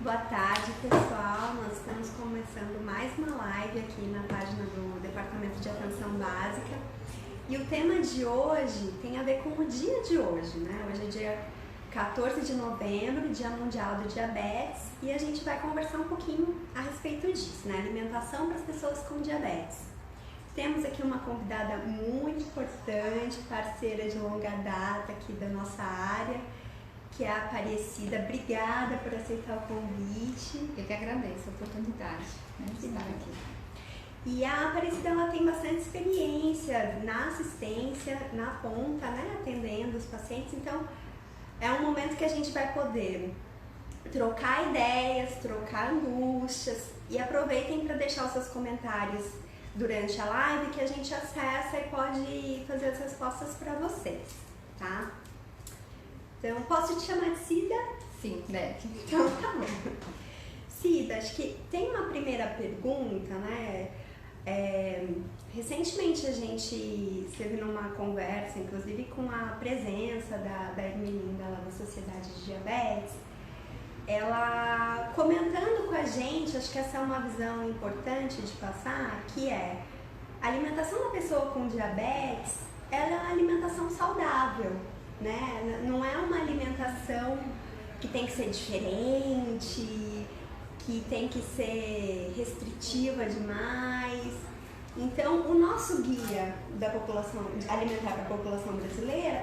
Boa tarde, pessoal. Nós estamos começando mais uma live aqui na página do Departamento de Atenção Básica. E o tema de hoje tem a ver com o dia de hoje, né? Hoje é dia 14 de novembro, Dia Mundial do Diabetes, e a gente vai conversar um pouquinho a respeito disso, né? Alimentação para as pessoas com diabetes. Temos aqui uma convidada muito importante, parceira de longa data aqui da nossa área, que é a Aparecida. Obrigada por aceitar o convite. Eu que agradeço a oportunidade de estar aqui. E a Aparecida, ela tem bastante experiência na assistência, na ponta, né, atendendo os pacientes. Então, é um momento que a gente vai poder trocar ideias, trocar angústias, e aproveitem para deixar os seus comentários durante a live, que a gente acessa e pode fazer as respostas para vocês, tá? Então, posso te chamar de Cida? Sim, Beck. Então, tá bom. Cida, acho que tem uma primeira pergunta, né? Recentemente a gente esteve numa conversa, inclusive com a presença da Ermelinda lá da Sociedade de Diabetes, ela comentando com a gente, acho que essa é uma visão importante de passar, que é a alimentação da pessoa com diabetes, ela é uma alimentação saudável, né? Não é uma alimentação que tem que ser diferente, que tem que ser restritiva demais. Então, o nosso guia da população alimentar para a população brasileira,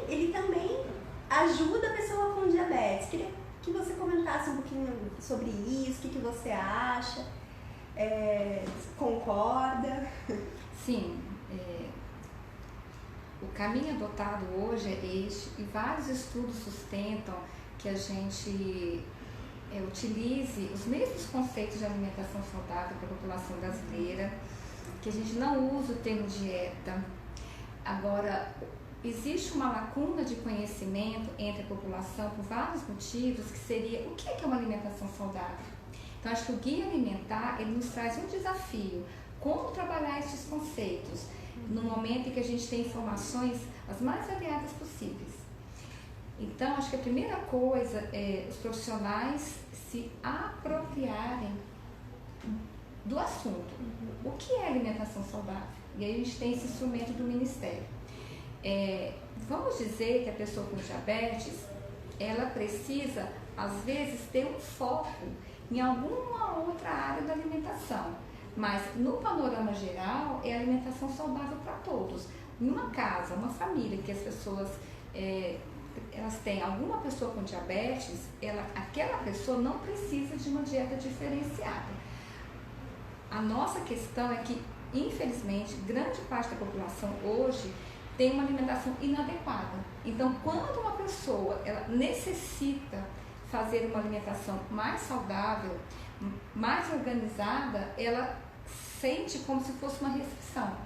ele também ajuda a pessoa com diabetes. Queria que você comentasse um pouquinho sobre isso, o que você acha, concorda? Sim, o caminho adotado hoje é este, e vários estudos sustentam que a gente utilize os mesmos conceitos de alimentação saudável para a população brasileira, que a gente não usa o termo dieta. Agora, existe uma lacuna de conhecimento entre a população por vários motivos, que seria o que é uma alimentação saudável. Então, acho que o guia alimentar, ele nos traz um desafio, como trabalhar esses conceitos, no momento em que a gente tem informações as mais variadas possíveis. Então, acho que a primeira coisa é os profissionais se apropriarem do assunto. O que é alimentação saudável? E aí a gente tem esse instrumento do Ministério. Vamos dizer que a pessoa com diabetes, ela precisa, às vezes, ter um foco em alguma outra área da alimentação. Mas, no panorama geral, é alimentação saudável para todos. Em uma casa, uma família que as pessoas elas têm alguma pessoa com diabetes, aquela pessoa não precisa de uma dieta diferenciada. A nossa questão é que, infelizmente, grande parte da população hoje tem uma alimentação inadequada. Então, quando uma pessoa ela necessita fazer uma alimentação mais saudável, mais organizada, ela sente como se fosse uma restrição.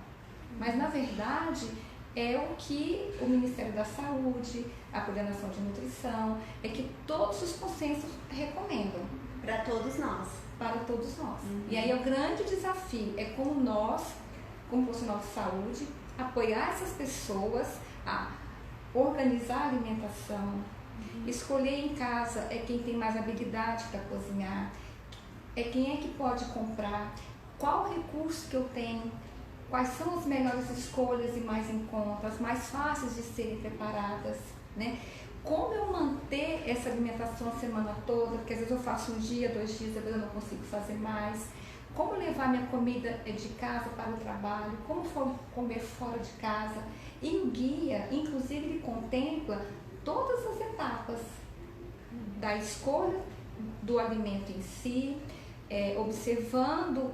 Mas, na verdade, é o que o Ministério da Saúde, a Coordenação de Nutrição, é que todos os consensos recomendam. Para todos nós. Para todos nós. E aí o grande desafio é como nós, como profissional de saúde, apoiar essas pessoas a organizar a alimentação, escolher em casa quem tem mais habilidade para cozinhar, quem é que pode comprar, qual recurso que eu tenho, quais são as melhores escolhas e mais em conta, as mais fáceis de serem preparadas, né? Como eu manter essa alimentação a semana toda, porque às vezes eu faço um dia, 2 dias, às vezes eu não consigo fazer mais. Como levar minha comida de casa para o trabalho, como comer fora de casa. E o guia, inclusive, ele contempla todas as etapas da escolha do alimento em si, observando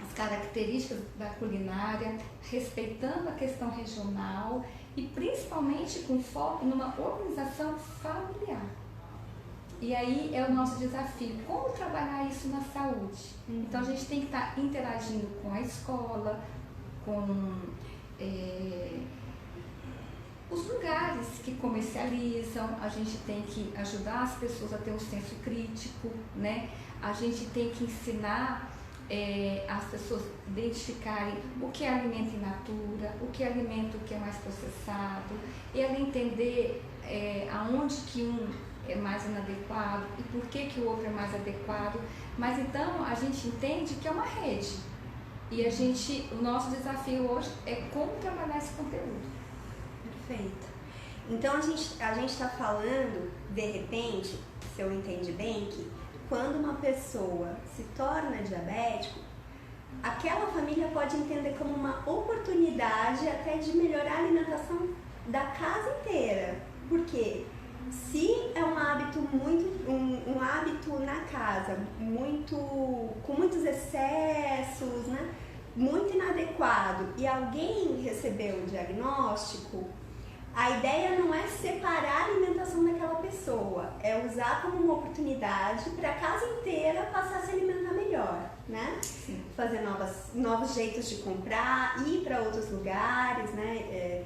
as características da culinária, respeitando a questão regional e principalmente com foco numa organização familiar. E aí é o nosso desafio, como trabalhar isso na saúde? Então a gente tem que estar interagindo com a escola, com os lugares que comercializam, a gente tem que ajudar as pessoas a ter um senso crítico, né? A gente tem que ensinar as pessoas identificarem o que é alimento in natura, o que é alimento que é mais processado, e ela entender aonde que é mais inadequado e por que o outro é mais adequado. Mas então a gente entende que é uma rede. E o nosso desafio hoje é como trabalhar esse conteúdo. Perfeito. Então a gente está falando, de repente, se eu entendi bem, que quando uma pessoa se torna diabético, aquela família pode entender como uma oportunidade até de melhorar a alimentação da casa inteira. Por quê? Se é um hábito um hábito na casa com muitos excessos, né? Muito inadequado, e alguém recebeu o diagnóstico, a ideia não é separar a alimentação daquela pessoa, é usar como uma oportunidade para a casa inteira passar a se alimentar melhor, né? Sim. Fazer novos jeitos de comprar, ir para outros lugares, né?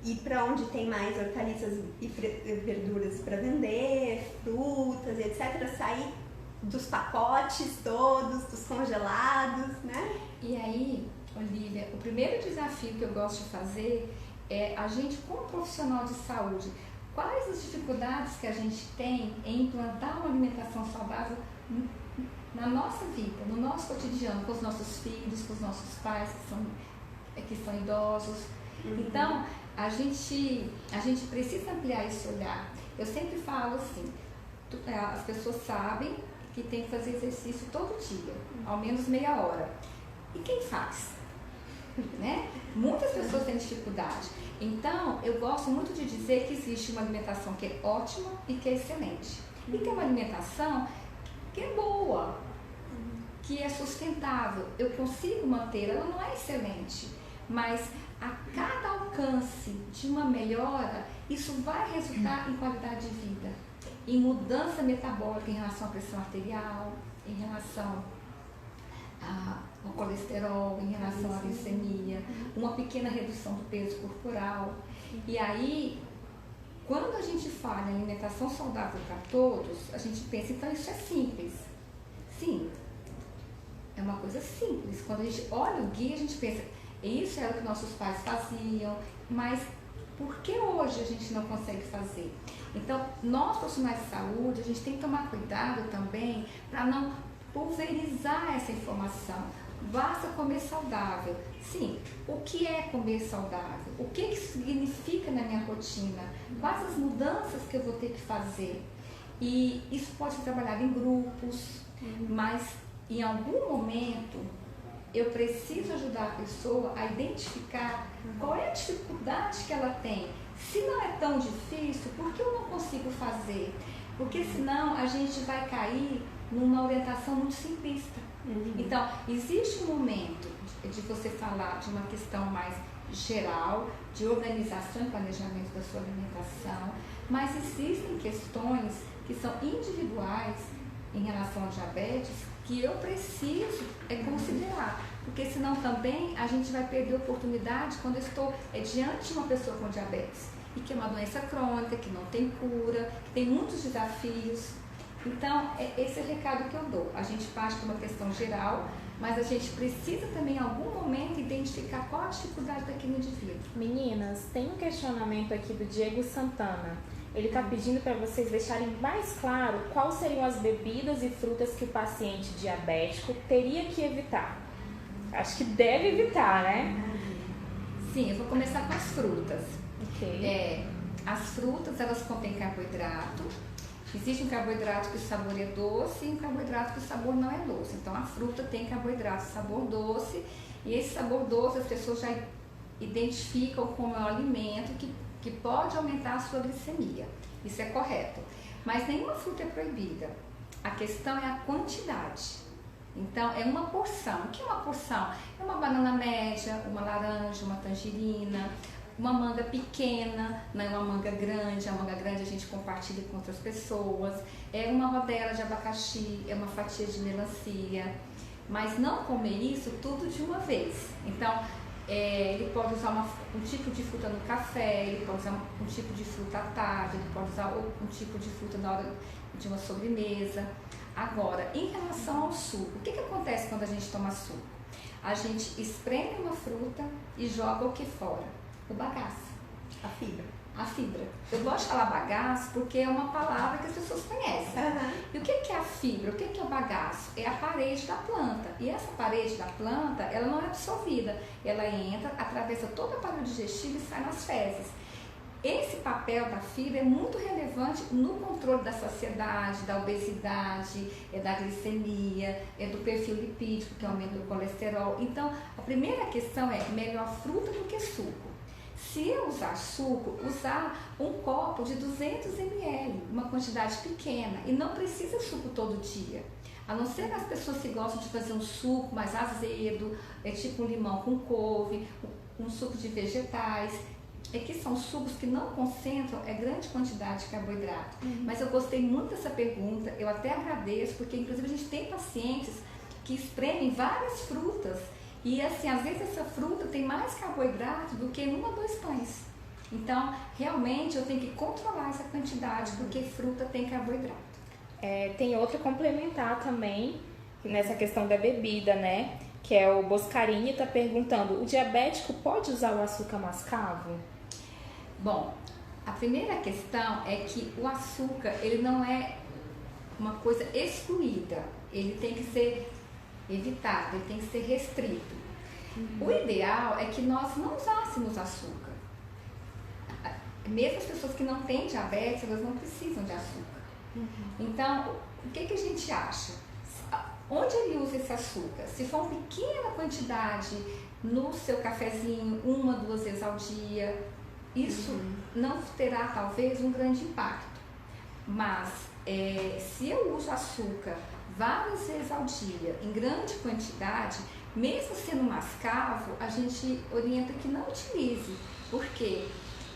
Ir para onde tem mais hortaliças e verduras para vender, frutas, etc. Sair dos pacotes todos, dos congelados, né? E aí, Olívia, o primeiro desafio que eu gosto de fazer é a gente, como profissional de saúde, quais as dificuldades que a gente tem em implantar uma alimentação saudável na nossa vida, no nosso cotidiano, com os nossos filhos, com os nossos pais que são idosos. Então, a gente precisa ampliar esse olhar. Eu sempre falo assim, as pessoas sabem que tem que fazer exercício todo dia, ao menos meia hora. E quem faz? Né? Muitas pessoas têm dificuldade. Então, eu gosto muito de dizer que existe uma alimentação que é ótima e que é excelente. E tem uma alimentação que é boa, que é sustentável. Eu consigo manter, ela não é excelente, mas a cada alcance de uma melhora, isso vai resultar em qualidade de vida, em mudança metabólica em relação à pressão arterial, em relação ao colesterol, em relação à glicemia, uma pequena redução do peso corporal. E aí, quando a gente fala em alimentação saudável para todos, a gente pensa, então isso é simples. Sim, é uma coisa simples. Quando a gente olha o guia, a gente pensa, isso era o que nossos pais faziam, mas por que hoje a gente não consegue fazer? Então, nós profissionais de saúde, a gente tem que tomar cuidado também para não pulverizar essa informação. Basta comer saudável. Sim, o que é comer saudável? O que isso significa na minha rotina? Quais as mudanças que eu vou ter que fazer? E isso pode ser trabalhado em grupos, mas em algum momento eu preciso ajudar a pessoa a identificar qual é a dificuldade que ela tem. Se não é tão difícil, por que eu não consigo fazer? Porque senão a gente vai cair numa orientação muito simplista. Então, existe um momento de você falar de uma questão mais geral, de organização e planejamento da sua alimentação, mas existem questões que são individuais em relação ao diabetes que eu preciso considerar, porque senão também a gente vai perder a oportunidade quando eu estou diante de uma pessoa com diabetes, e que é uma doença crônica, que não tem cura, que tem muitos desafios. Então, esse é o recado que eu dou. A gente parte por uma questão geral, mas a gente precisa também, em algum momento, identificar qual a dificuldade daquele indivíduo. Meninas, tem um questionamento aqui do Diego Santana. Ele está pedindo para vocês deixarem mais claro quais seriam as bebidas e frutas que o paciente diabético teria que evitar. Acho que deve evitar, né? Sim, eu vou começar com as frutas. Ok. As frutas, elas contêm carboidrato. Existe um carboidrato que o sabor é doce e um carboidrato que o sabor não é doce. Então, a fruta tem carboidrato, sabor doce, e esse sabor doce as pessoas já identificam como um alimento que pode aumentar a sua glicemia. Isso é correto. Mas nenhuma fruta é proibida. A questão é a quantidade. Então, é uma porção. O que é uma porção? É uma banana média, uma laranja, uma tangerina, uma manga pequena, não é uma manga grande. A manga grande a gente compartilha com outras pessoas. É uma rodela de abacaxi, é uma fatia de melancia. Mas não comer isso tudo de uma vez. Então, ele pode usar um tipo de fruta no café, ele pode usar um tipo de fruta à tarde, ele pode usar um tipo de fruta na hora de uma sobremesa. Agora, em relação ao suco, o que acontece quando a gente toma suco? A gente espreme uma fruta e joga o que fora? O bagaço. A fibra. a fibra. Eu gosto de falar bagaço porque é uma palavra que as pessoas conhecem. E o que é a fibra? O que é o bagaço? É a parede da planta. E essa parede da planta, ela não é absorvida. Ela entra, atravessa todo o aparelho digestivo e sai nas fezes. Esse papel da fibra é muito relevante no controle da saciedade, da obesidade, da glicemia, do perfil lipídico, que aumenta o colesterol. Então, a primeira questão é melhor fruta do que suco. Se eu usar suco, usar um copo de 200 ml, uma quantidade pequena, e não precisa suco todo dia. A não ser as pessoas que gostam de fazer um suco mais azedo, tipo um limão com couve, um suco de vegetais, que são sucos que não concentram grande quantidade de carboidrato. Mas eu gostei muito dessa pergunta, eu até agradeço, porque inclusive a gente tem pacientes que espremem várias frutas, e assim, às vezes essa fruta tem mais carboidrato do que 1 ou 2 pães. Então, realmente eu tenho que controlar essa quantidade, porque fruta tem carboidrato. Tem outra complementar também, nessa questão da bebida, né? Que é o Boscarini, está perguntando, o diabético pode usar o açúcar mascavo? Bom, a primeira questão é que o açúcar, ele não é uma coisa excluída, ele tem que ser evitado, ele tem que ser restrito. O ideal é que nós não usássemos açúcar. Mesmo as pessoas que não têm diabetes, elas não precisam de açúcar. Então, o que a gente acha? Onde ele usa esse açúcar? Se for uma pequena quantidade no seu cafezinho, 1 ou 2 vezes ao dia, isso não terá talvez um grande impacto. Mas se eu uso açúcar várias vezes ao dia, em grande quantidade, mesmo sendo mascavo, a gente orienta que não utilize, porque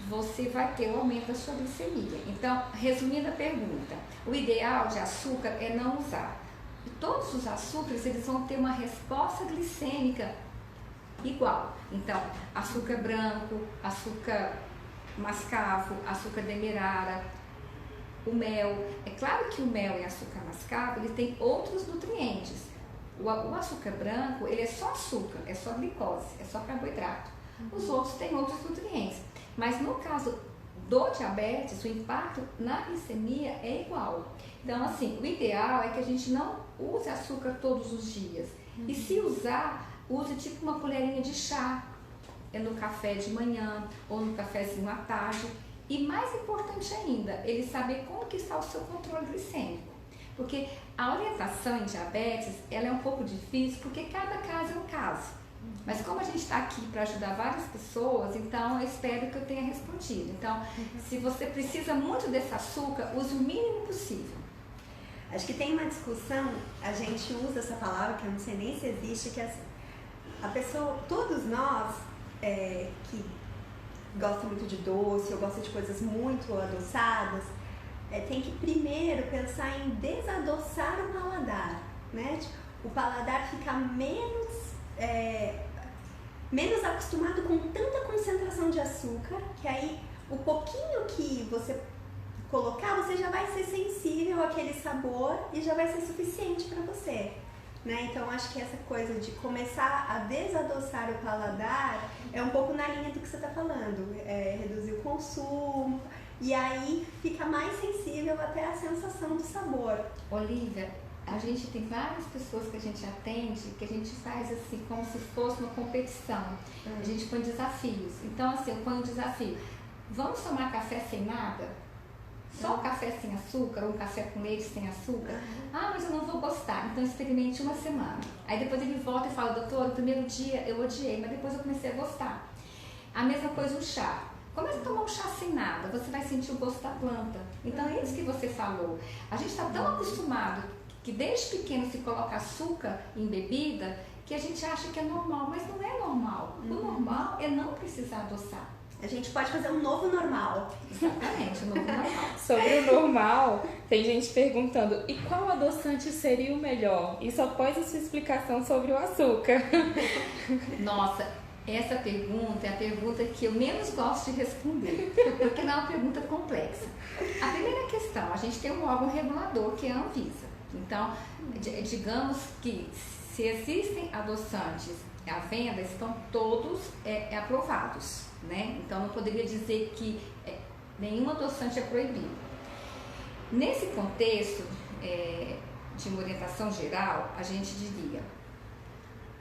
você vai ter um aumento da sua glicemia. Então, resumindo a pergunta, o ideal de açúcar é não usar. E todos os açúcares, eles vão ter uma resposta glicêmica igual. Então, açúcar branco, açúcar mascavo, açúcar demerara, o mel. É claro que o mel e açúcar mascavo, ele tem outros nutrientes. O açúcar branco, ele é só açúcar, é só glicose, é só carboidrato. Os outros têm outros nutrientes. Mas no caso do diabetes, o impacto na glicemia é igual. Então, assim, o ideal é que a gente não use açúcar todos os dias. E se usar, use tipo uma colherinha de chá no café de manhã ou no cafezinho à tarde. E mais importante ainda, ele saber como que está o seu controle glicêmico. Porque a orientação em diabetes, ela é um pouco difícil, porque cada caso é um caso. Mas como a gente está aqui para ajudar várias pessoas, então eu espero que eu tenha respondido. Então, se você precisa muito desse açúcar, use o mínimo possível. Acho que tem uma discussão, a gente usa essa palavra, que eu não sei nem se existe, que é assim, a pessoa, todos nós que gostam muito de doce ou gostam de coisas muito adoçadas, tem que primeiro pensar em desadoçar o paladar, né? Tipo, o paladar fica menos acostumado com tanta concentração de açúcar, que aí o pouquinho que você colocar, você já vai ser sensível àquele sabor e já vai ser suficiente para você, né? Então acho que essa coisa de começar a desadoçar o paladar é um pouco na linha do que você está falando, reduzir o consumo, e aí fica mais sensível até a sensação do sabor. Olivia, a gente tem várias pessoas que a gente atende, que a gente faz assim, como se fosse uma competição. A gente põe desafios. Então, assim, eu ponho um desafio. Vamos tomar café sem nada? Só um café sem açúcar, ou um café com leite sem açúcar? Ah, mas eu não vou gostar. Então, experimente 1 semana. Aí depois ele volta e fala, doutor, no primeiro dia eu odiei, mas depois eu comecei a gostar. A mesma coisa o chá. Comece a tomar um chá sem nada, você vai sentir o gosto da planta. Então, é isso que você falou. A gente está tão acostumado que desde pequeno se coloca açúcar em bebida, que a gente acha que é normal, mas não é normal. O normal é não precisar adoçar. A gente pode fazer um novo normal. Exatamente, um novo normal. Sobre o normal, tem gente perguntando, e qual adoçante seria o melhor? Isso após a sua explicação sobre o açúcar. Nossa, essa pergunta é a pergunta que eu menos gosto de responder, porque não é uma pergunta complexa. A primeira questão, a gente tem um órgão regulador que é a Anvisa. Então, digamos que se existem adoçantes à venda, estão todos aprovados, né? Então, não poderia dizer que Nenhum adoçante é proibido. Nesse contexto de uma orientação geral, a gente diria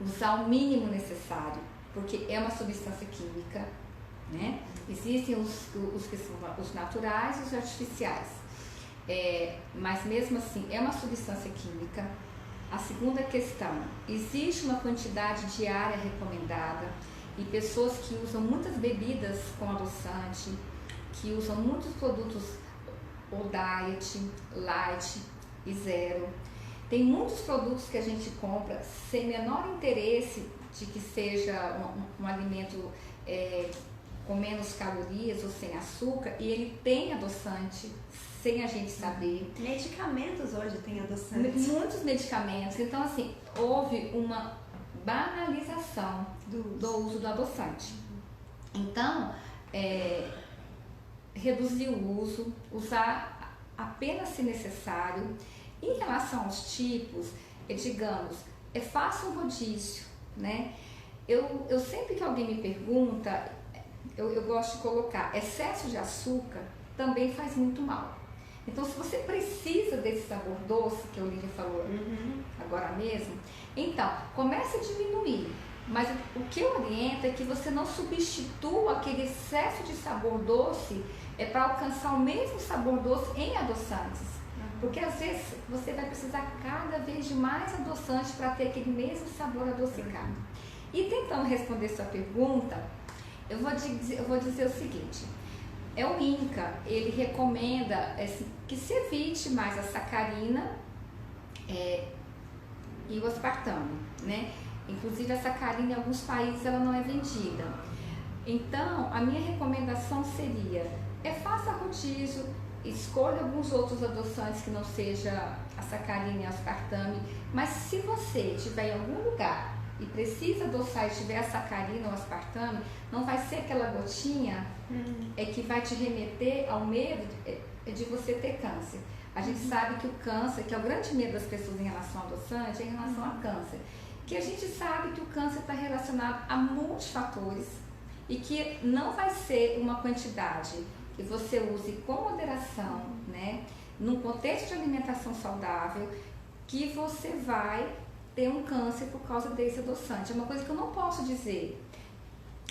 usar o mínimo necessário, porque é uma substância química, né? Existem os que são os naturais e os artificiais, mas mesmo assim é uma substância química. A segunda questão, existe uma quantidade diária recomendada e pessoas que usam muitas bebidas com adoçante, que usam muitos produtos ou diet, light e zero. Tem muitos produtos que a gente compra sem menor interesse de que seja um alimento com menos calorias ou sem açúcar, e ele tem adoçante sem a gente saber. Medicamentos hoje têm adoçantes. Muitos medicamentos. Então, assim, houve uma banalização do uso do adoçante. Então, reduzir o uso, usar apenas se necessário. Em relação aos tipos, digamos, faça um rodízio, né? Eu sempre que alguém me pergunta, eu gosto de colocar, excesso de açúcar também faz muito mal. Então, se você precisa desse sabor doce, que a Olivia falou agora mesmo, então, comece a diminuir. Mas o que eu oriento é que você não substitua aquele excesso de sabor doce para alcançar o mesmo sabor doce em adoçantes. Porque às vezes você vai precisar cada vez de mais adoçante para ter aquele mesmo sabor adocicado. E tentando responder sua pergunta, eu vou dizer o seguinte: o INCA, ele recomenda que se evite mais a sacarina e o aspartame, né? Inclusive a sacarina em alguns países ela não é vendida. Então, a minha recomendação seria, faça rodízio, escolha alguns outros adoçantes que não seja a sacarina e o aspartame, mas se você estiver em algum lugar e precisa adoçar e tiver a sacarina ou aspartame, não vai ser aquela gotinha que vai te remeter ao medo de você ter câncer. A gente sabe que o câncer, que é o grande medo das pessoas em relação ao adoçante, é em relação a câncer. Que a gente sabe que o câncer está relacionado a muitos fatores e que não vai ser uma quantidade que você use com moderação, né, num contexto de alimentação saudável, que você vai ter um câncer por causa desse adoçante. É uma coisa que eu não posso dizer.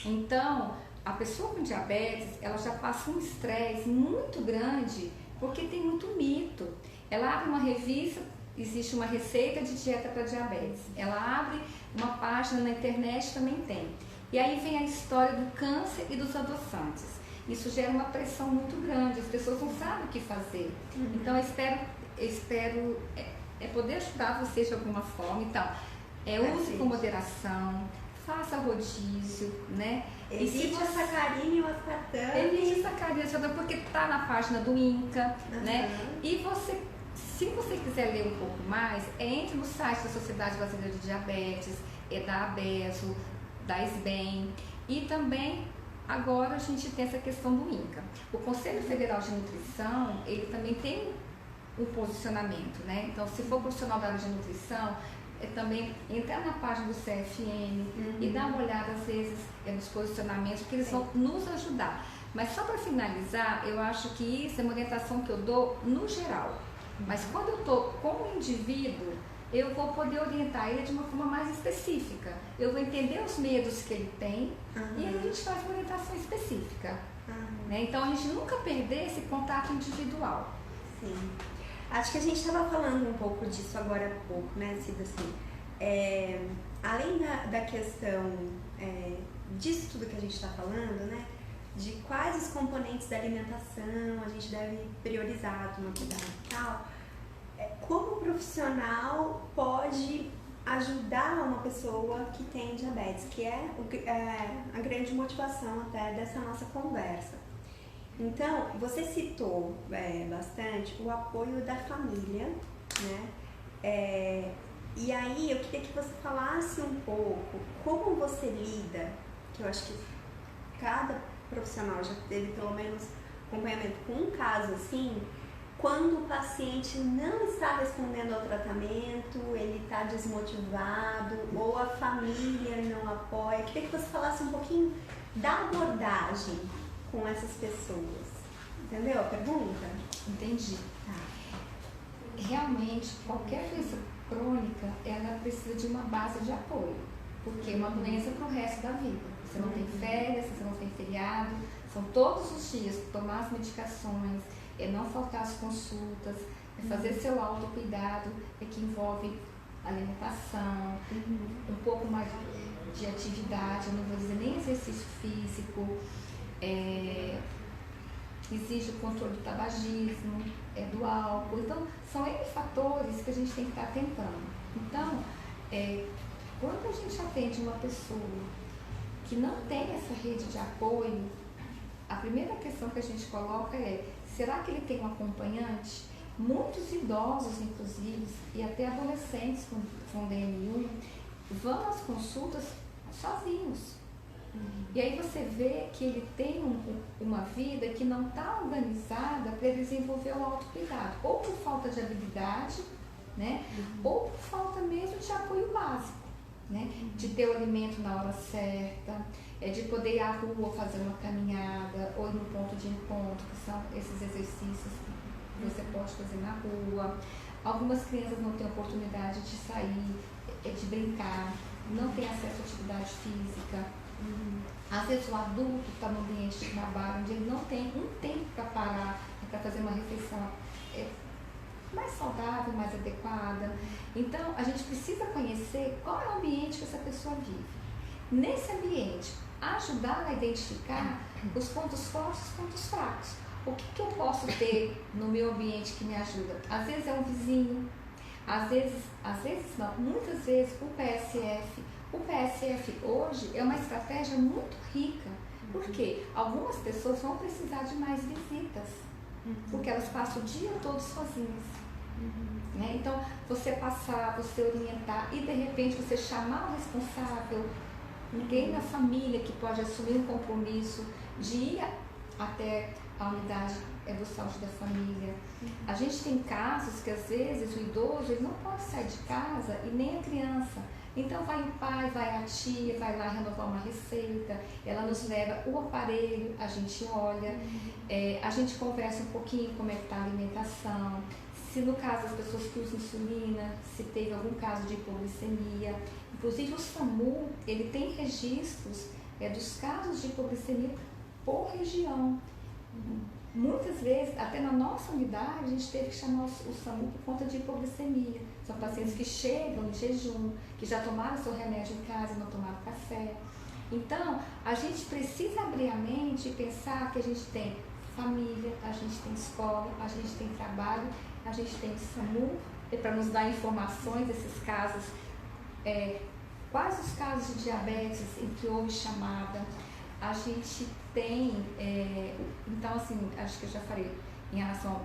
Então, a pessoa com diabetes, ela já passa um estresse muito grande, porque tem muito mito. Ela abre uma revista, existe uma receita de dieta para diabetes. Ela abre uma página na internet, também tem. E aí vem a história do câncer e dos adoçantes. Isso gera uma pressão muito grande, as pessoas não sabem o que fazer. Então, eu espero poder ajudar vocês de alguma forma. Então, use com moderação, faça rodízio, né? Evite a sacarina e o aspartame. Evite a sacarina, porque está na página do INCA, né? E você, se você quiser ler um pouco mais, entre no site da Sociedade Brasileira de Diabetes, da ABESO, da SBEM, e também agora a gente tem essa questão do INCA. O Conselho Federal de Nutrição, ele também tem um posicionamento, né? Então, se for profissional da área de nutrição, também entrar na página do CFN e dar uma olhada, às vezes, nos posicionamentos, porque eles vão nos ajudar. Mas só para finalizar, eu acho que isso é uma orientação que eu dou no geral. Mas quando eu estou com o indivíduo, eu vou poder orientar ele de uma forma mais específica. Eu vou entender os medos que ele tem e aí a gente faz uma orientação específica. Né? Então, a gente nunca perder esse contato individual. Sim. Acho que a gente estava falando um pouco disso agora há pouco, né, Cida? Assim, além da questão disso tudo que a gente está falando, né, de quais os componentes da alimentação a gente deve priorizar, tomar cuidado e tal, como o profissional pode ajudar uma pessoa que tem diabetes, que é a grande motivação até dessa nossa conversa. Então, você citou bastante o apoio da família, né? E aí eu queria que você falasse um pouco como você lida, que eu acho que cada profissional já teve pelo menos acompanhamento com um caso assim, quando o paciente não está respondendo ao tratamento, ele está desmotivado ou a família não apoia. Eu queria que você falasse um pouquinho da abordagem com essas pessoas. Entendeu a pergunta? Entendi. Tá. Realmente, qualquer doença crônica, ela precisa de uma base de apoio, porque é uma doença para o resto da vida. Você não tem férias, você não tem feriado, são todos os dias tomar as medicações, não faltar as consultas, fazer seu autocuidado, que envolve alimentação, um pouco mais de atividade, eu não vou dizer nem exercício físico, exige o controle do tabagismo, do álcool. Então, são N fatores que a gente tem que estar atentando. Então, quando a gente atende uma pessoa que não tem essa rede de apoio, a primeira questão que a gente coloca é: será que ele tem um acompanhante? Muitos idosos, inclusive, e até adolescentes com DNI, vão às consultas sozinhos. E aí você vê que ele tem uma vida que não está organizada para desenvolver o autocuidado, ou por falta de habilidade, né? Ou por falta mesmo de apoio básico, né? De ter o alimento na hora certa, de poder ir à rua fazer uma caminhada, ou ir no ponto de encontro, que são esses exercícios que você pode fazer na rua. Algumas crianças não têm oportunidade de sair, de brincar, não têm acesso à atividade física. Às vezes o adulto está no ambiente de trabalho onde ele não tem um tempo para parar, para fazer uma refeição mais saudável, mais adequada. Então, a gente precisa conhecer qual é o ambiente que essa pessoa vive. Nesse ambiente, ajudar a identificar os pontos fortes e os pontos fracos. O que eu posso ter no meu ambiente que me ajuda? Às vezes é um vizinho, às vezes não, muitas vezes o PSF. O PSF hoje é uma estratégia muito rica, porque algumas pessoas vão precisar de mais visitas, porque elas passam o dia todo sozinhas. Né? Então, você passar, você orientar e de repente você chamar o responsável, ninguém na família que pode assumir um compromisso de ir até a unidade do saúde da família. A gente tem casos que às vezes o idoso ele não pode sair de casa e nem a criança. Então vai o pai, vai a tia, vai lá renovar uma receita, ela nos leva o aparelho, a gente olha, a gente conversa um pouquinho como é que está a alimentação, se no caso as pessoas que usam insulina, se teve algum caso de hipoglicemia. Inclusive o SAMU, ele tem registros dos casos de hipoglicemia por região. Muitas vezes, até na nossa unidade, a gente teve que chamar o SAMU por conta de hipoglicemia. São pacientes que chegam em jejum, que já tomaram seu remédio em casa e não tomaram café. Então, a gente precisa abrir a mente e pensar que a gente tem família, a gente tem escola, a gente tem trabalho, a gente tem SAMU, para nos dar informações desses casos, quais os casos de diabetes em que houve chamada. A gente tem, então assim, acho que eu já falei em relação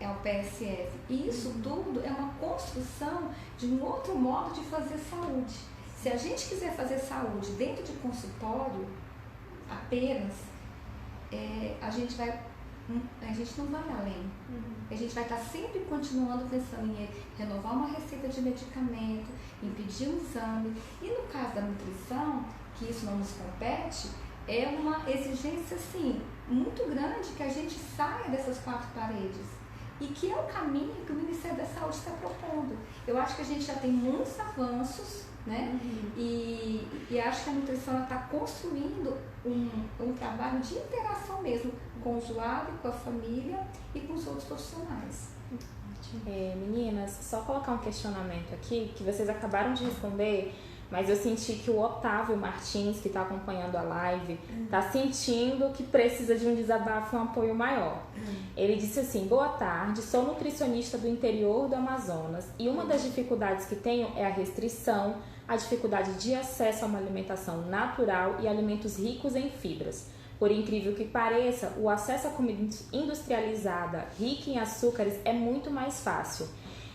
ao PSF. E isso tudo é uma construção de um outro modo de fazer saúde. Se a gente quiser fazer saúde dentro de consultório apenas, a gente não vai além. A gente vai estar sempre continuando pensando em renovar uma receita de medicamento, em pedir um exame. E no caso da nutrição, que isso não nos compete, é uma exigência, assim, muito grande que a gente saia dessas quatro paredes e que é o caminho que o Ministério da Saúde está propondo. Eu acho que a gente já tem muitos avanços, né? E acho que a nutrição está construindo um trabalho de interação mesmo com o usuário, com a família e com os outros profissionais. Meninas, só colocar um questionamento aqui, que vocês acabaram de responder, mas eu senti que o Otávio Martins, que está acompanhando a live, está sentindo que precisa de um desabafo e um apoio maior. Ele disse assim: boa tarde, sou nutricionista do interior do Amazonas e uma das dificuldades que tenho é a restrição, a dificuldade de acesso a uma alimentação natural e alimentos ricos em fibras. Por incrível que pareça, o acesso à comida industrializada, rica em açúcares, é muito mais fácil.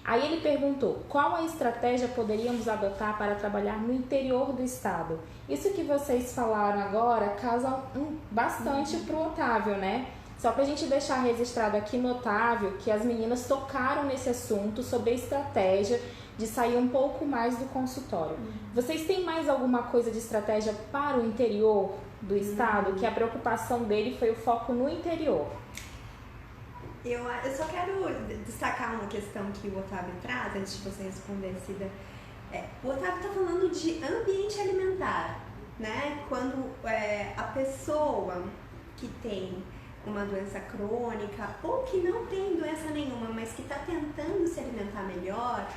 Aí ele perguntou, qual a estratégia poderíamos adotar para trabalhar no interior do estado? Isso que vocês falaram agora causa bastante para o Otávio, né? Só para a gente deixar registrado aqui no Otávio que as meninas tocaram nesse assunto sobre a estratégia de sair um pouco mais do consultório. Vocês têm mais alguma coisa de estratégia para o interior do estado? Que a preocupação dele foi o foco no interior. Eu só quero destacar uma questão que o Otávio traz, antes de você responder, Cida. O Otávio está falando de ambiente alimentar, né? Quando a pessoa que tem uma doença crônica ou que não tem doença nenhuma, mas que está tentando se alimentar melhor,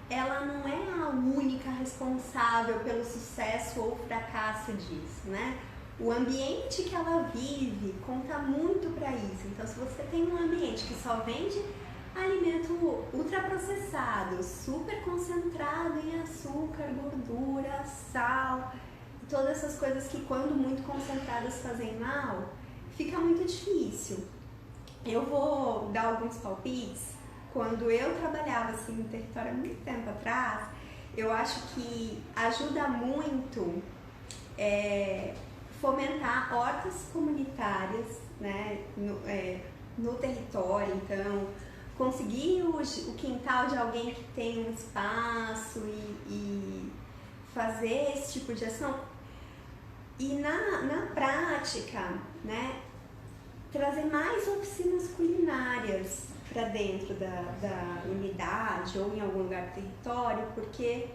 ela não é a única responsável pelo sucesso ou fracasso disso, né? O ambiente que ela vive conta muito para isso. Então, se você tem um ambiente que só vende alimento ultraprocessado, super concentrado em açúcar, gordura, sal, todas essas coisas que, quando muito concentradas, fazem mal, fica muito difícil. Eu vou dar alguns palpites. Quando eu trabalhava assim no território há muito tempo atrás, eu acho que ajuda muito fomentar hortas comunitárias, né, no território. Então, conseguir o quintal de alguém que tem um espaço e fazer esse tipo de ação. E na prática, né, trazer mais oficinas culinárias para dentro da unidade ou em algum lugar do território, porque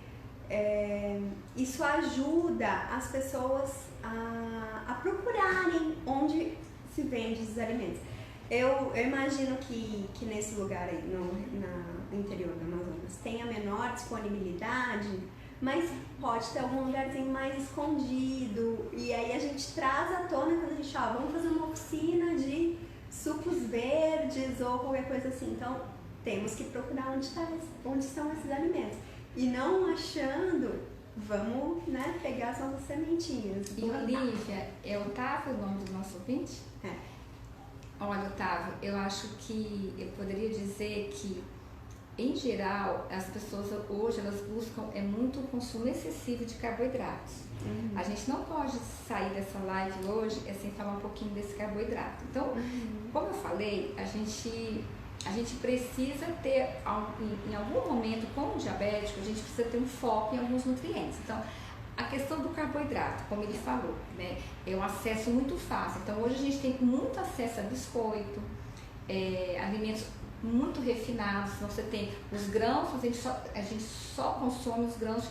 isso ajuda as pessoas a procurarem onde se vende esses alimentos. Eu imagino que nesse lugar aí, no interior do Amazonas, tenha menor disponibilidade, mas pode ter algum lugarzinho mais escondido, e aí a gente traz à tona quando a gente vamos fazer uma oficina de sucos verdes ou qualquer coisa assim. Então temos que procurar onde estão esses alimentos e não achando, vamos, né, pegar as nossas sementinhas. E Olívia, é Otávio o nome do nosso ouvinte? Olha, Otávio, eu acho que eu poderia dizer que, em geral, as pessoas hoje elas buscam muito o consumo excessivo de carboidratos. A gente não pode sair dessa live hoje sem falar um pouquinho desse carboidrato. Então, como eu falei, a gente precisa ter, em algum momento, como diabético, a gente precisa ter um foco em alguns nutrientes. Então, a questão do carboidrato, como ele falou, né, é um acesso muito fácil. Então, hoje a gente tem muito acesso a biscoito, alimentos muito refinados. Então, você tem os grãos, a gente só consome os grãos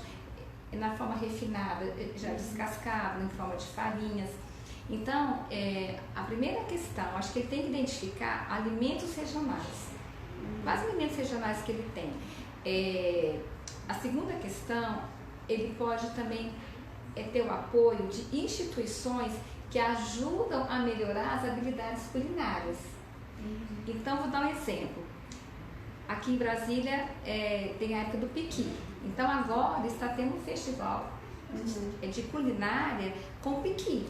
na forma refinada, já descascado, em forma de farinhas. Então, a primeira questão, acho que ele tem que identificar alimentos regionais. Quais alimentos regionais que ele tem? A segunda questão, ele pode também ter o apoio de instituições que ajudam a melhorar as habilidades culinárias. Então, vou dar um exemplo. Aqui em Brasília tem a época do piqui. Então, agora está tendo um festival de culinária com piqui.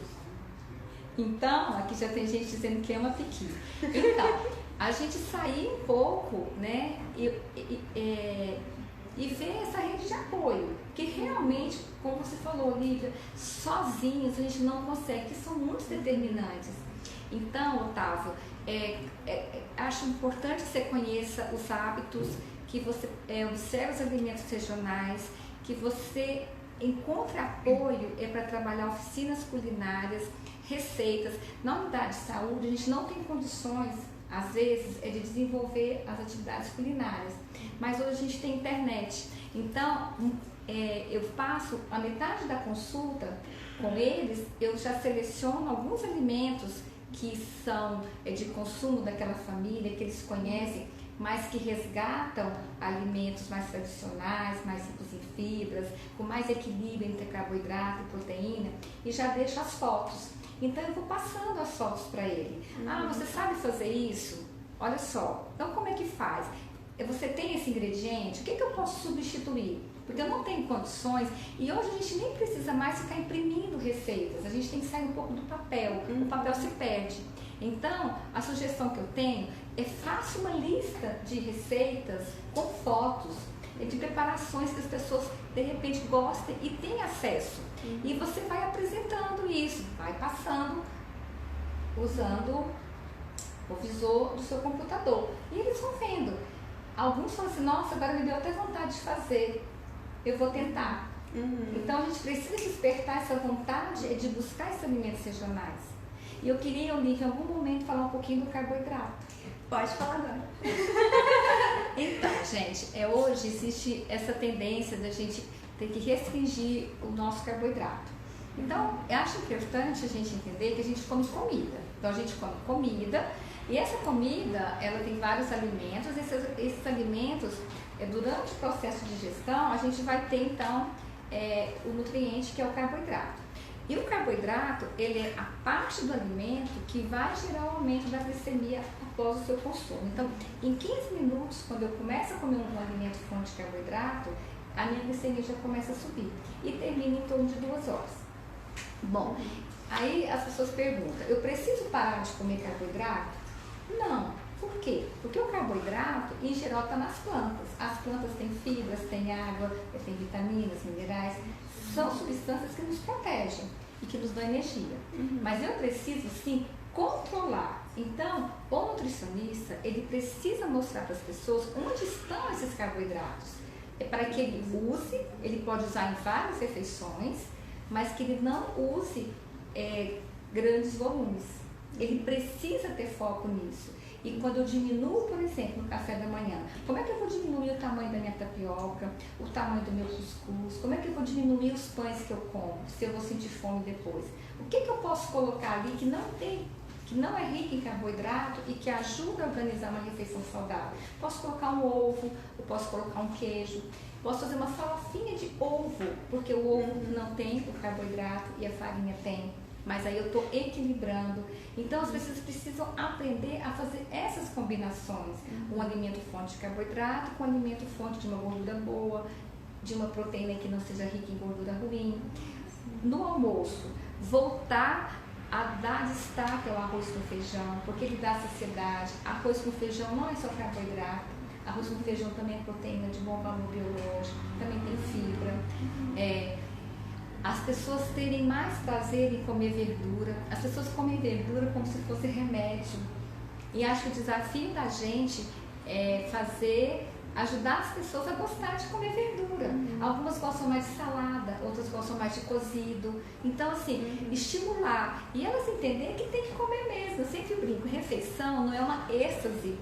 Então, aqui já tem gente dizendo que ama piqui. Então, a gente sair um pouco, né, e ver essa rede de apoio, que realmente, como você falou, Olívia, sozinhos a gente não consegue, que são muito determinantes. Então, Otávio, acho importante que você conheça os hábitos, que você observe os alimentos regionais, que você encontre apoio para trabalhar oficinas culinárias, receitas. Na unidade de saúde, a gente não tem condições, às vezes, de desenvolver as atividades culinárias, mas hoje a gente tem internet. Então, eu passo a metade da consulta com eles, eu já seleciono alguns alimentos que são de consumo daquela família, que eles conhecem, mas que resgatam alimentos mais tradicionais, mais ricos em fibras, com mais equilíbrio entre carboidrato e proteína, e já deixo as fotos. Então eu vou passando as fotos para ele. Você sabe fazer isso? Olha só, então como é que faz? Você tem esse ingrediente, o que eu posso substituir? Porque eu não tenho condições, e hoje a gente nem precisa mais ficar imprimindo receitas, a gente tem que sair um pouco do papel, o papel se perde. Então, a sugestão que eu tenho faça uma lista de receitas com fotos, de preparações que as pessoas de repente gostem e têm acesso. E você vai apresentando isso, vai passando, usando o visor do seu computador. E eles vão vendo. Alguns falam assim, nossa, agora me deu até vontade de fazer, eu vou tentar. Então a gente precisa despertar essa vontade de buscar esses alimentos regionais. E eu queria, Olívia, em algum momento falar um pouquinho do carboidrato. Pode falar agora. Então, gente, hoje existe essa tendência da gente ter que restringir o nosso carboidrato. Então, eu acho importante a gente entender que a gente come comida. Então, a gente come comida e essa comida, ela tem vários alimentos. Esses alimentos, durante o processo de digestão, a gente vai ter, então, o nutriente que é o carboidrato. E o carboidrato, ele é a parte do alimento que vai gerar o aumento da glicemia após o seu consumo. Então, em 15 minutos, quando eu começo a comer um alimento fonte de carboidrato, a minha glicemia já começa a subir e termina em torno de 2 horas. Bom, aí as pessoas perguntam, eu preciso parar de comer carboidrato? Não. Por quê? Porque o carboidrato, em geral, está nas plantas. As plantas têm fibras, têm água, têm vitaminas, minerais. São substâncias que nos protegem e que nos dão energia. Mas eu preciso, sim, controlar. Então, o nutricionista, ele precisa mostrar para as pessoas onde estão esses carboidratos. É para que ele use, ele pode usar em várias refeições, mas que ele não use grandes volumes. Ele precisa ter foco nisso. E quando eu diminuo, por exemplo, no café da manhã, como é que eu vou diminuir o tamanho da minha tapioca, o tamanho do meu cuscuz, como é que eu vou diminuir os pães que eu como, se eu vou sentir fome depois? O que eu posso colocar ali que não é rico em carboidrato e que ajuda a organizar uma refeição saudável? Posso colocar um ovo, eu posso colocar um queijo, posso fazer uma farofinha de ovo, porque o ovo não tem o carboidrato e a farinha tem. Mas aí eu estou equilibrando. Então as pessoas precisam aprender a fazer essas combinações. Um alimento fonte de carboidrato com um alimento fonte de uma gordura boa, de uma proteína que não seja rica em gordura ruim. No almoço, voltar a dar destaque ao arroz com feijão, porque ele dá saciedade. Arroz com feijão não é só carboidrato. Arroz com feijão também é proteína de bom valor biológico, também tem fibra. As pessoas terem mais prazer em comer verdura. As pessoas comem verdura como se fosse remédio. E acho que o desafio da gente é ajudar as pessoas a gostar de comer verdura. Algumas gostam mais de salada, outras gostam mais de cozido. Então, assim, estimular. E elas entenderem que tem que comer mesmo. Eu sempre brinco, refeição não é uma êxtase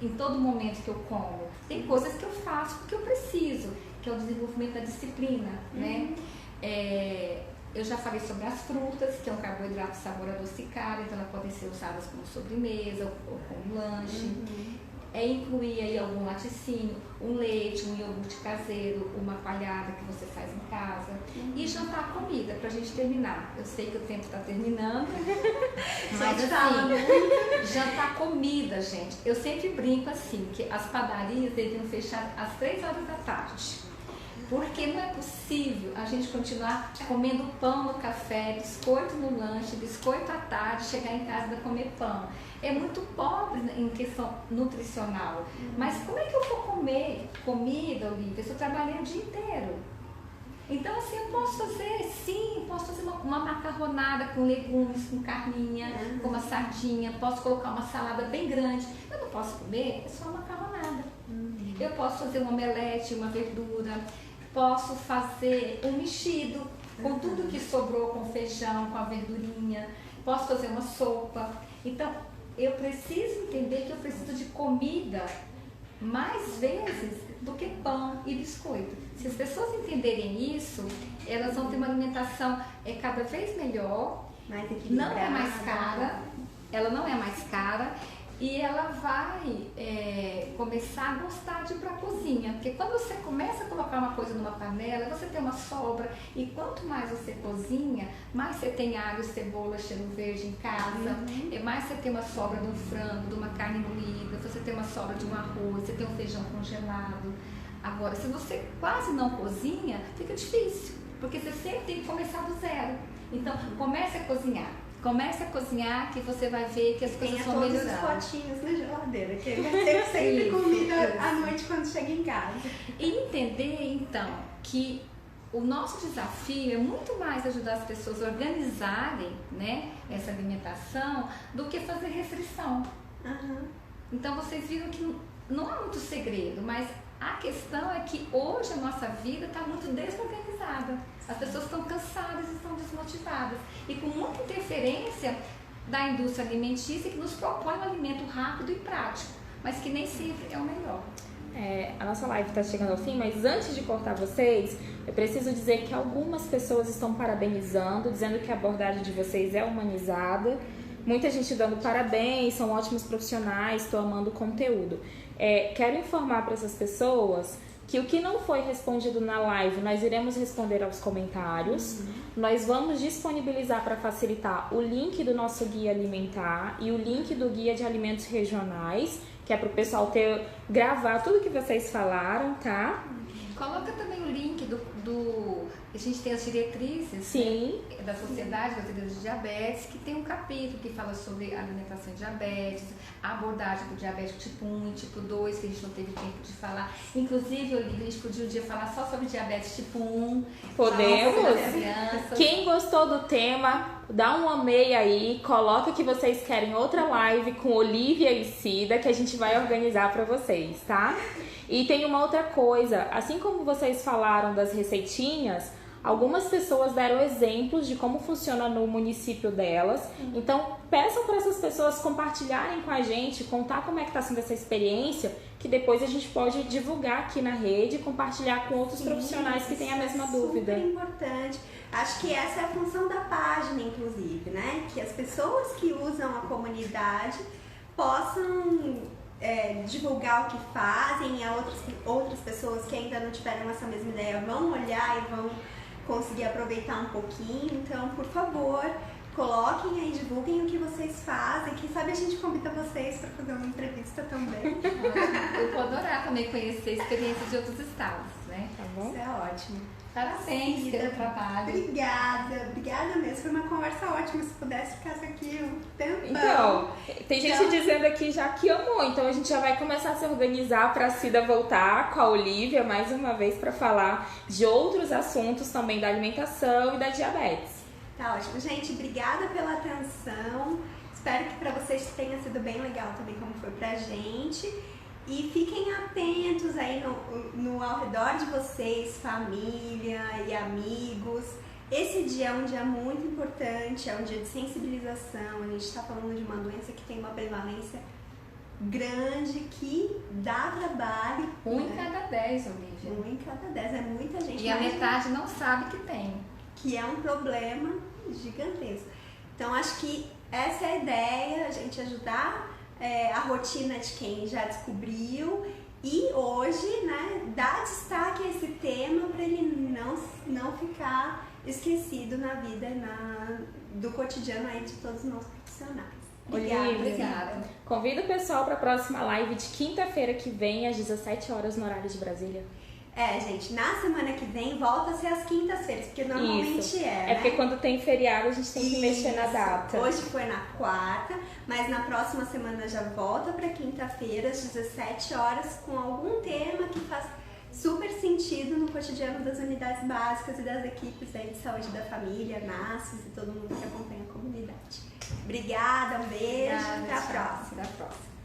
em todo momento que eu como. Tem coisas que eu faço porque eu preciso, que é o desenvolvimento da disciplina, né? Eu já falei sobre as frutas, que é um carboidrato de sabor adocicado, então elas podem ser usadas como sobremesa ou como lanche. Incluir aí algum laticínio, um leite, um iogurte caseiro, uma coalhada que você faz em casa. E jantar comida, pra gente terminar. Eu sei que o tempo tá terminando, mas assim, jantar comida, gente. Eu sempre brinco assim, que as padarias deviam fechar às 3 horas da tarde. Porque não é possível a gente continuar comendo pão no café, biscoito no lanche, biscoito à tarde, chegar em casa e comer pão. É muito pobre em questão nutricional. Mas como é que eu vou comer comida, Olivia, se eu trabalhei o dia inteiro? Então, assim, eu posso fazer uma macarronada com legumes, com carninha, com uma sardinha, posso colocar uma salada bem grande. Eu não posso comer, é só macarronada. Eu posso fazer um omelete, uma verdura. Posso fazer um mexido com tudo que sobrou, com feijão, com a verdurinha. Posso fazer uma sopa. Então, eu preciso entender que eu preciso de comida mais vezes do que pão e biscoito. Se as pessoas entenderem isso, elas vão ter uma alimentação cada vez melhor, mais equilibrada. Não é mais cara, ela não é mais cara. E ela vai começar a gostar de ir para a cozinha. Porque quando você começa a colocar uma coisa numa panela, você tem uma sobra. E quanto mais você cozinha, mais você tem alho, cebola, cheiro verde em casa. Mais você tem uma sobra de um frango, de uma carne moída. Você tem uma sobra de um arroz, você tem um feijão congelado. Agora, se você quase não cozinha, fica difícil. Porque você sempre tem que começar do zero. Então, comece a cozinhar. Comece a cozinhar que você vai ver que as coisas vão melhorando. Tem todos os potinhos na geladeira, que vai ter sempre comida à noite quando chega em casa. E entender, então, que o nosso desafio é muito mais ajudar as pessoas a organizarem, né, essa alimentação do que fazer restrição. Então, vocês viram que não há muito segredo, mas a questão é que hoje a nossa vida está muito desorganizada. As pessoas estão cansadas e estão desmotivadas. E com muita interferência da indústria alimentícia que nos propõe um alimento rápido e prático, mas que nem sempre é o melhor. A nossa live está chegando ao fim, mas antes de cortar vocês, eu preciso dizer que algumas pessoas estão parabenizando, dizendo que a abordagem de vocês é humanizada. Muita gente dando parabéns, são ótimos profissionais, estou amando o conteúdo. Quero informar para essas pessoas que o que não foi respondido na live, nós iremos responder aos comentários. Nós vamos disponibilizar para facilitar o link do nosso guia alimentar e o link do guia de alimentos regionais, que é para o pessoal gravar tudo que vocês falaram, tá? Coloca também o link a gente tem as diretrizes, sim, né, da Sociedade Brasileira de Diabetes, que tem um capítulo que fala sobre alimentação de diabetes, a abordagem do diabético tipo 1 e tipo 2, que a gente não teve tempo de falar. Inclusive, Olivia, a gente podia um dia falar só sobre diabetes tipo 1. Podemos? Quem gostou do tema, dá um amei aí, coloca que vocês querem outra live com Olivia e Cida, que a gente vai organizar para vocês, tá? E tem uma outra coisa, assim como vocês falaram das receitinhas, algumas pessoas deram exemplos de como funciona no município delas. Então, peçam para essas pessoas compartilharem com a gente, contar como é que está sendo essa experiência, que depois a gente pode divulgar aqui na rede e compartilhar com outros profissionais que têm a mesma dúvida. Super importante. Acho que essa é a função da página, inclusive, né? Que as pessoas que usam a comunidade possam divulgar o que fazem, e outras pessoas que ainda não tiveram essa mesma ideia vão olhar e vão conseguir aproveitar um pouquinho. Então, por favor, coloquem aí, divulguem o que vocês fazem. Quem sabe a gente convida vocês para fazer uma entrevista também. Eu vou adorar também conhecer experiências de outros estados, né? Tá bom? Isso é ótimo. Parabéns pelo trabalho. Obrigada mesmo. Foi uma conversa ótima. Se pudesse ficar aqui um tempão. Então, tem gente dizendo aqui já que amou. Então a gente já vai começar a se organizar para a Cida voltar com a Olivia mais uma vez para falar de outros assuntos também da alimentação e da diabetes. Tá ótimo. Gente, obrigada pela atenção. Espero que para vocês tenha sido bem legal também, como foi pra gente. E fiquem atentos aí no ao redor de vocês, família e amigos. Esse dia é um dia muito importante, é um dia de sensibilização. A gente está falando de uma doença que tem uma prevalência grande, que dá trabalho. 1 em cada 10, Olivia. 1 em cada 10, é muita gente. E a metade não sabe que tem. Que é um problema gigantesco. Então, acho que essa é a ideia, a gente ajudar a rotina de quem já descobriu e hoje, né, dar destaque a esse tema para ele não ficar esquecido na vida, do cotidiano aí de todos os nossos profissionais. Obrigada. Convido o pessoal para a próxima live de quinta-feira que vem, às 17 horas no horário de Brasília. Gente, na semana que vem volta a ser às quintas-feiras, porque normalmente É porque quando tem feriado a gente tem que mexer na data. Hoje foi na quarta, mas na próxima semana já volta para quinta-feira, às 17 horas, com algum tema que faz super sentido no cotidiano das unidades básicas e das equipes aí de saúde da família, NASFs e todo mundo que acompanha a comunidade. Obrigada, um beijo, até a próxima. Até a próxima.